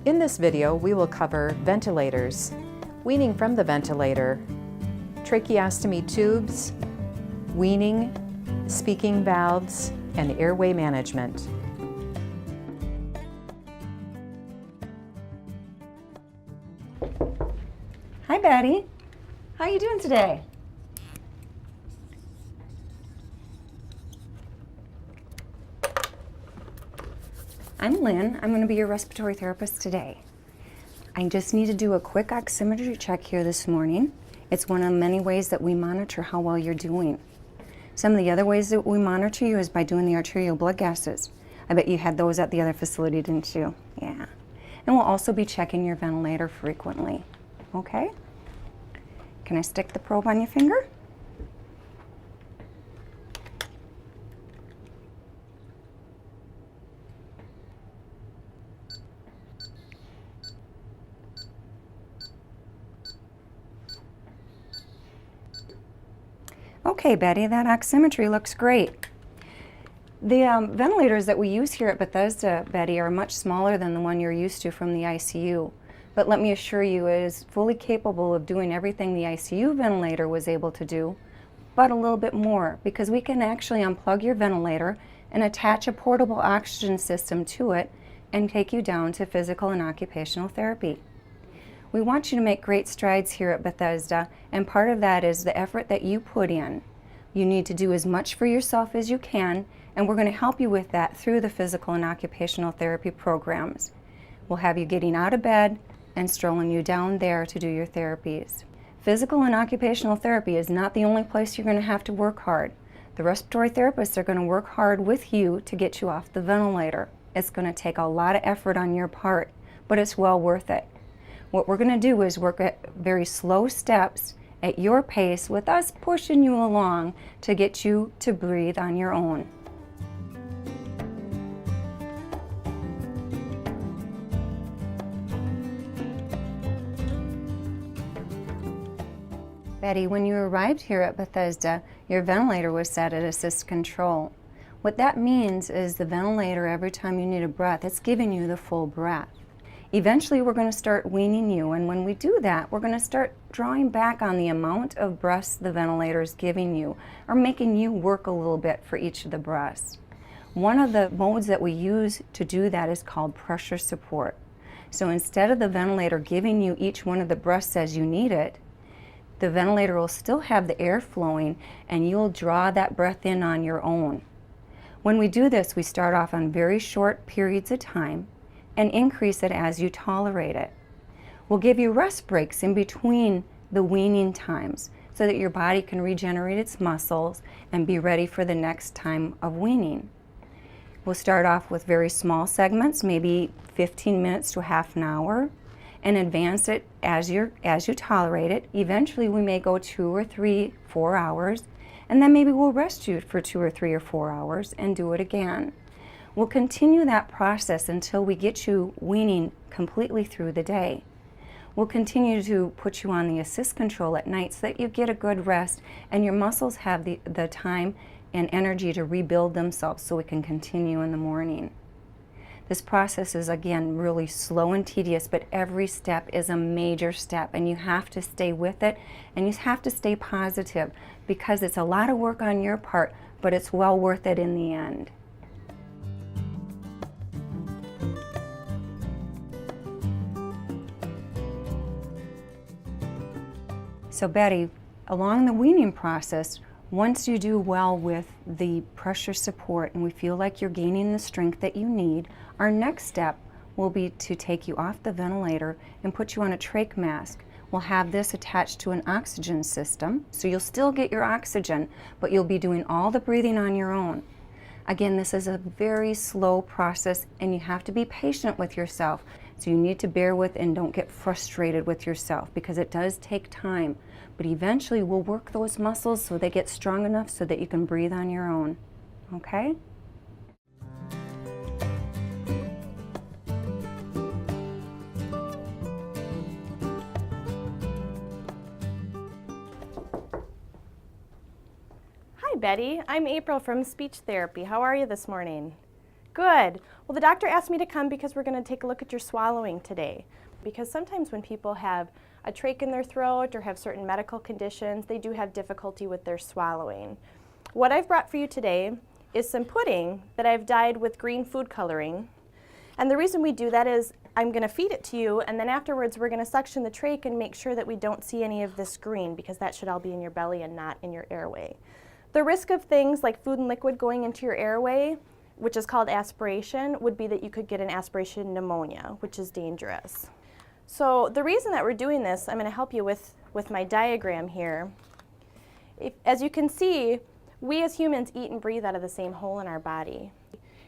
In this video, we will cover ventilators, weaning from the ventilator, tracheostomy tubes, weaning, speaking valves, and airway management. Hi Betty, how are you doing today? I'm Lynn. I'm going to be your respiratory therapist today. I just need to do a quick oximetry check here this morning. It's one of many ways that we monitor how well you're doing. Some of the other ways that we monitor you is by doing the arterial blood gases. I bet you had those at the other facility, didn't you? Yeah. And we'll also be checking your ventilator frequently. Okay? Can I stick the probe on your finger? Okay, Betty, that oximetry looks great. The ventilators that we use here at Bethesda, Betty, are much smaller than the one you're used to from the ICU. But let me assure you, it is fully capable of doing everything the ICU ventilator was able to do, but a little bit more, because we can actually unplug your ventilator and attach a portable oxygen system to it and take you down to physical and occupational therapy. We want you to make great strides here at Bethesda, and part of that is the effort that you put in. You need to do as much for yourself as you can, and we're going to help you with that through the physical and occupational therapy programs. We'll have you getting out of bed and strolling you down there to do your therapies. Physical and occupational therapy is not the only place you're going to have to work hard. The respiratory therapists are going to work hard with you to get you off the ventilator. It's going to take a lot of effort on your part, but it's well worth it. What we're going to do is work at very slow steps at your pace with us pushing you along to get you to breathe on your own. Betty, when you arrived here at Bethesda, your ventilator was set at assist control. What that means is the ventilator, every time you need a breath, it's giving you the full breath. Eventually we're going to start weaning you, and when we do that, we're going to start drawing back on the amount of breaths the ventilator is giving you, or making you work a little bit for each of the breaths. One of the modes that we use to do that is called pressure support. So instead of the ventilator giving you each one of the breaths as you need it, the ventilator will still have the air flowing, and you'll draw that breath in on your own. When we do this, we start off on very short periods of time and increase it as you tolerate it. We'll give you rest breaks in between the weaning times so that your body can regenerate its muscles and be ready for the next time of weaning. We'll start off with very small segments, maybe 15 minutes to a half an hour, and advance it as you tolerate it. Eventually we may go 2 or 3, 4 hours, and then maybe we'll rest you for 2 or 3 or 4 hours and do it again. We'll continue that process until we get you weaning completely through the day. We'll continue to put you on the assist control at night so that you get a good rest and your muscles have the time and energy to rebuild themselves so we can continue in the morning. This process is, again, really slow and tedious, but every step is a major step, and you have to stay with it, and you have to stay positive because it's a lot of work on your part, but it's well worth it in the end. So Betty, along the weaning process, once you do well with the pressure support and we feel like you're gaining the strength that you need, our next step will be to take you off the ventilator and put you on a trach mask. We'll have this attached to an oxygen system, so you'll still get your oxygen, but you'll be doing all the breathing on your own. Again, this is a very slow process and you have to be patient with yourself. So you need to bear with and don't get frustrated with yourself because it does take time. But eventually we'll work those muscles so they get strong enough so that you can breathe on your own. Okay? Hi Betty, I'm April from Speech Therapy. How are you this morning? Good. Well, the doctor asked me to come because we're going to take a look at your swallowing today. Because sometimes when people have a trach in their throat or have certain medical conditions, they do have difficulty with their swallowing. What I've brought for you today is some pudding that I've dyed with green food coloring. And the reason we do that is I'm going to feed it to you, and then afterwards we're going to suction the trach and make sure that we don't see any of this green, because that should all be in your belly and not in your airway. The risk of things like food and liquid going into your airway, which is called aspiration, would be that you could get an aspiration pneumonia, which is dangerous. So the reason that we're doing this, I'm going to help you with my diagram here. As you can see, we as humans eat and breathe out of the same hole in our body.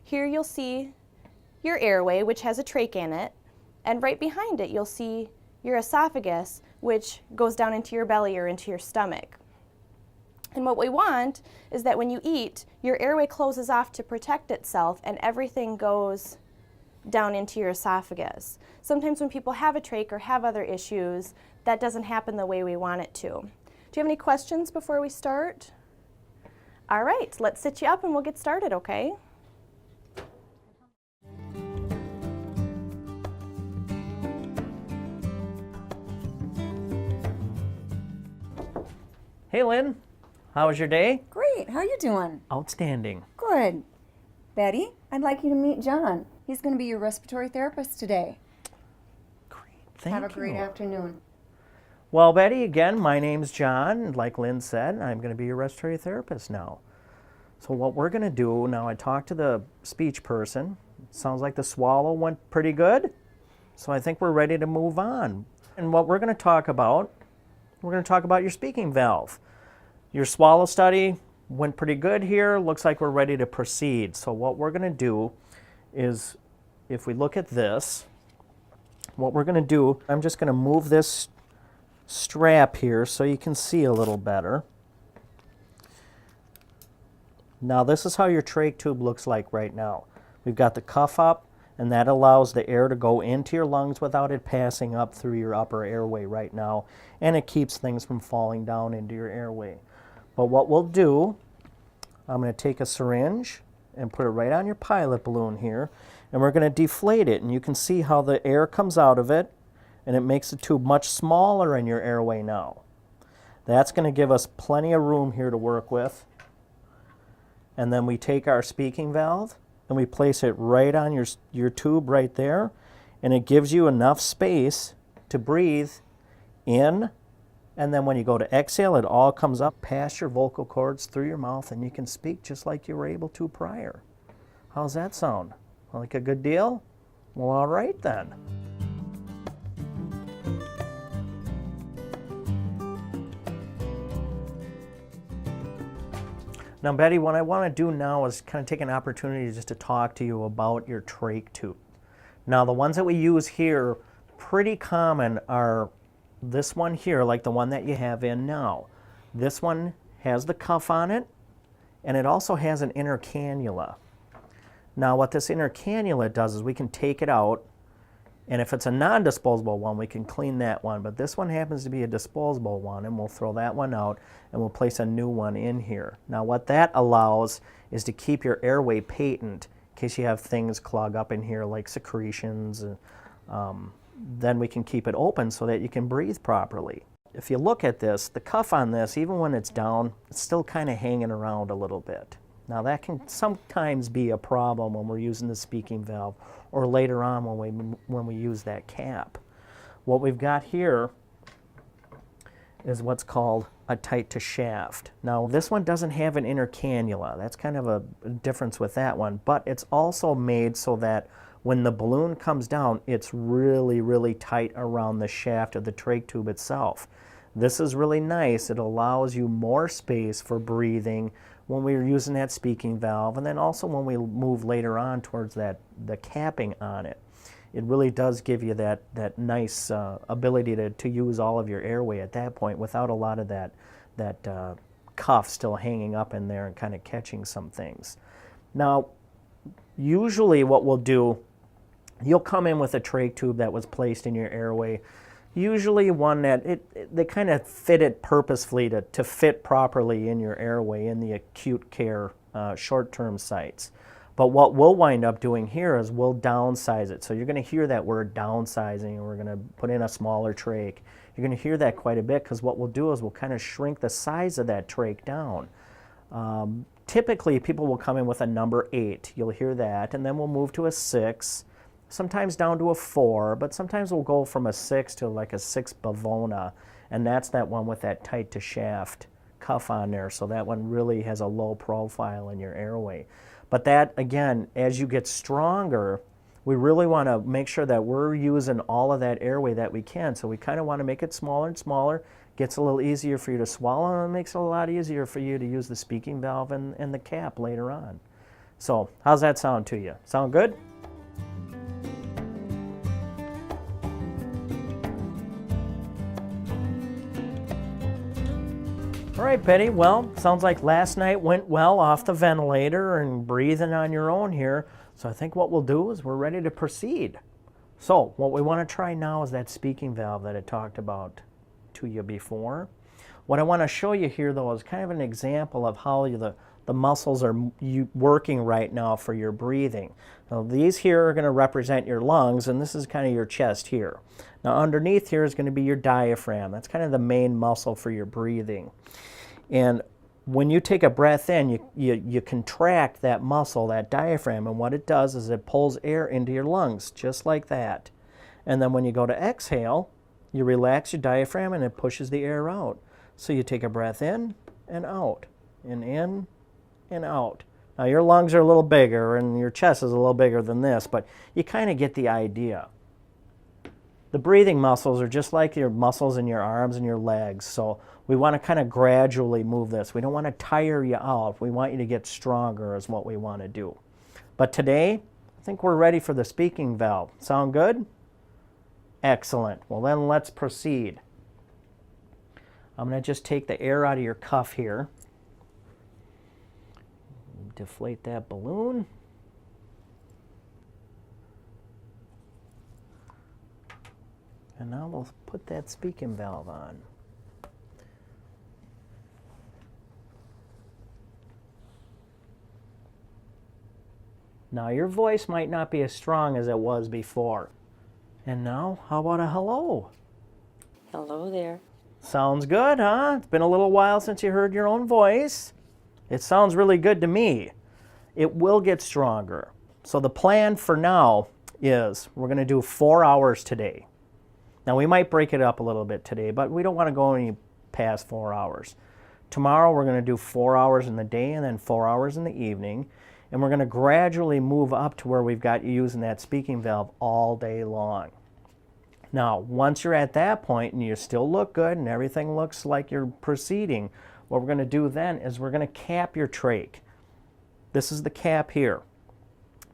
Here you'll see your airway, which has a trach in it, and right behind it you'll see your esophagus, which goes down into your belly or into your stomach. And what we want is that when you eat, your airway closes off to protect itself and everything goes down into your esophagus. Sometimes when people have a trach or have other issues, that doesn't happen the way we want it to. Do you have any questions before we start? All right, let's sit you up and we'll get started, okay? Hey Lynn, how was your day? Great. How you doing? Outstanding. Good. Betty, I'd like you to meet John. He's going to be your respiratory therapist today. Great, thank you. Have a great afternoon. Well, Betty, again, my name's John. Like Lynn said, I'm going to be your respiratory therapist now. So what we're going to do now, I talked to the speech person. Sounds like the swallow went pretty good. So I think we're ready to move on. And what we're going to talk about, we're going to talk about your speaking valve. Your swallow study went pretty good here. Looks like we're ready to proceed. So what we're going to do is, if we look at this, what we're going to do, I'm just going to move this strap here so you can see a little better. Now this is how your trach tube looks like right now. We've got the cuff up, and that allows the air to go into your lungs without it passing up through your upper airway right now, and it keeps things from falling down into your airway. But what we'll do, I'm going to take a syringe and put it right on your pilot balloon here, and we're going to deflate it, and you can see how the air comes out of it, and it makes the tube much smaller in your airway now. That's going to give us plenty of room here to work with. And then we take our speaking valve and we place it right on your tube right there, and it gives you enough space to breathe in, and then when you go to exhale, it all comes up past your vocal cords through your mouth, and you can speak just like you were able to prior. How's that sound? Like a good deal? Well, all right then. Now, Betty, what I want to do now is kind of take an opportunity just to talk to you about your trach tube. Now, the ones that we use here, pretty common, are this one here, like the one that you have in now. This one has the cuff on it, and it also has an inner cannula. Now, what this inner cannula does is we can take it out, and if it's a non-disposable one, we can clean that one. But this one happens to be a disposable one, and we'll throw that one out, and we'll place a new one in here. Now, what that allows is to keep your airway patent in case you have things clog up in here like secretions. Then we can keep it open so that you can breathe properly. If you look at this, the cuff on this, even when it's down, it's still kind of hanging around a little bit. Now that can sometimes be a problem when we're using the speaking valve, or later on when we use that cap. What we've got here is what's called a tight to shaft. Now this one doesn't have an inner cannula. That's kind of a difference with that one, but it's also made so that when the balloon comes down, it's really, really tight around the shaft of the trach tube itself. This is really nice. It allows you more space for breathing when we're using that speaking valve, and then also when we move later on towards the capping on it. It really does give you that nice ability to use all of your airway at that point without a lot of that cuff still hanging up in there and kind of catching some things. Now, usually what we'll do, you'll come in with a trach tube that was placed in your airway, usually one that they kind of fit it purposefully to fit properly in your airway in the acute care short-term sites. But what we'll wind up doing here is we'll downsize it. So you're going to hear that word downsizing, and we're going to put in a smaller trach. You're going to hear that quite a bit because what we'll do is we'll kind of shrink the size of that trach down. Typically, people will come in with a number 8. You'll hear that, and then we'll move to a 6, sometimes down to a 4, but sometimes we'll go from a 6 to like a 6 bavona, and that's that one with that tight to shaft cuff on there, so that one really has a low profile in your airway. But that, again, as you get stronger, we really want to make sure that we're using all of that airway that we can, so we kind of want to make it smaller and smaller. Gets a little easier for you to swallow, and it makes it a lot easier for you to use the speaking valve and the cap later on. So how's that sound to you? Sound good? All right, Betty, well, sounds like last night went well off the ventilator and breathing on your own here. So I think what we'll do is we're ready to proceed. So what we want to try now is that speaking valve that I talked about to you before. What I want to show you here, though, is kind of an example of how the muscles are working right now for your breathing. Now, these here are going to represent your lungs, and this is kind of your chest here. Now, underneath here is going to be your diaphragm. That's kind of the main muscle for your breathing. And when you take a breath in, you contract that muscle, that diaphragm, and what it does is it pulls air into your lungs, just like that. And then when you go to exhale, you relax your diaphragm and it pushes the air out. So you take a breath in and out, and in and out. Now your lungs are a little bigger and your chest is a little bigger than this, but you kind of get the idea. The breathing muscles are just like your muscles in your arms and your legs, so we want to kind of gradually move this. We don't want to tire you out. We want you to get stronger is what we want to do. But today, I think we're ready for the speaking valve. Sound good? Excellent. Well, then let's proceed. I'm going to just take the air out of your cuff here. Deflate that balloon. And now we'll put that speaking valve on. Now your voice might not be as strong as it was before. And now, how about a hello? Hello there. Sounds good, huh? It's been a little while since you heard your own voice. It sounds really good to me. It will get stronger. So the plan for now is we're going to do 4 hours today. Now we might break it up a little bit today, but we don't want to go any past 4 hours. Tomorrow we're going to do 4 hours in the day and then 4 hours in the evening. And we're going to gradually move up to where we've got you using that speaking valve all day long. Now, once you're at that point and you still look good and everything looks like you're proceeding, what we're going to do then is we're going to cap your trach. This is the cap here.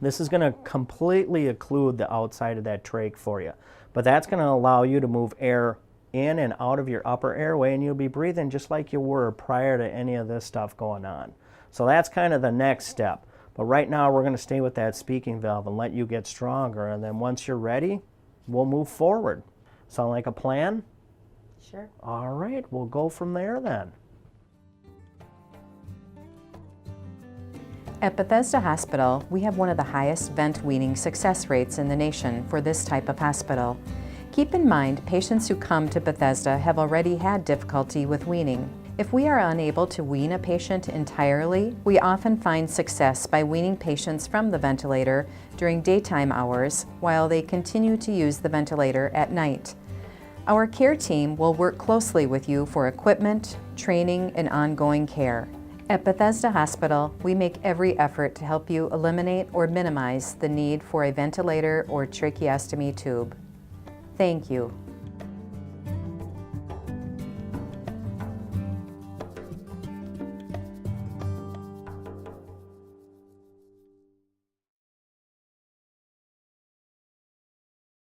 This is going to completely occlude the outside of that trach for you. But that's going to allow you to move air in and out of your upper airway, and you'll be breathing just like you were prior to any of this stuff going on. So that's kind of the next step. But right now we're going to stay with that speaking valve and let you get stronger, and then once you're ready, we'll move forward. Sound like a plan? Sure. All right, we'll go from there then. At Bethesda Hospital, we have one of the highest vent weaning success rates in the nation for this type of hospital. Keep in mind, patients who come to Bethesda have already had difficulty with weaning. If we are unable to wean a patient entirely, we often find success by weaning patients from the ventilator during daytime hours while they continue to use the ventilator at night. Our care team will work closely with you for equipment, training, and ongoing care. At Bethesda Hospital, we make every effort to help you eliminate or minimize the need for a ventilator or tracheostomy tube. Thank you.